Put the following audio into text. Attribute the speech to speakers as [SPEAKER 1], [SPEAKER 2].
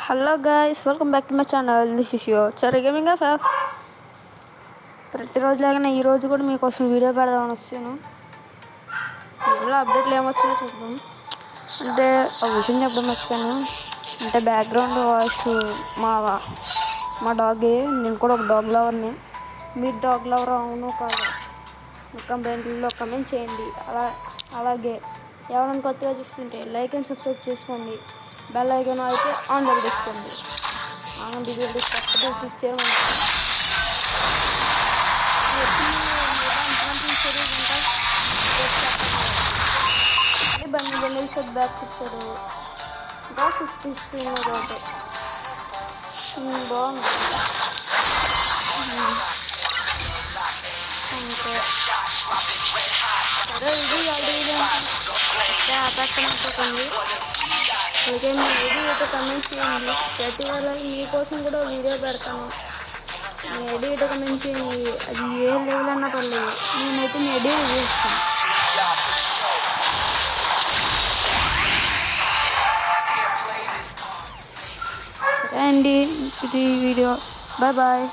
[SPEAKER 1] Hello guys, welcome back to my channel. This is your Charra gaming FF. ప్రతిరోజులాగానే ఈరోజు కూడా మీకోసం వీడియో పెడదామని వచ్చాను. వీడియోలో అప్డేట్లు ఏమొచ్చినా చూద్దాం. అంటే ఒక విషయం చెప్పడం మర్చిపోయాను. అంటే బ్యాక్గ్రౌండ్ వాయిస్ మా డాగే. నేను కూడా ఒక డాగ్ లవర్ని. మీరు డాగ్ లవర్ అవును కాదు కంప్లైంట్లో కమెంట్ చేయండి. అలాగే ఎవరైనా కొత్తగా చూస్తుంటే లైక్ అండ్ సబ్స్క్రైబ్ చేసుకోండి. బెల్ ఐకాన్ అయితే ఆన్లో పెట్టేసుకోండి. వీడియో క్లిక్ చేయమని బండి షర్ట్ బ్యాక్ ఇచ్చాడు. ఇంకా 50 స్క్రీన్ ఒకటి బాగుంది. సరే, ఇది ఆపేస్తానుకోకండి. అలాగే మీ ఐడి అయితే కమెంట్ చేయండి. ప్రతి వాళ్ళ మీకోసం కూడా వీడియో పెడతాను. మీ ఐడి అయితే కమెంట్ చేయండి. అది ఏ లెవెల్ అన్నా పర్లేదు, నేనైతే మీ ఐడి రివ్యూ ఇస్తాను. సరే అండి, ఇది వీడియో. Bye bye.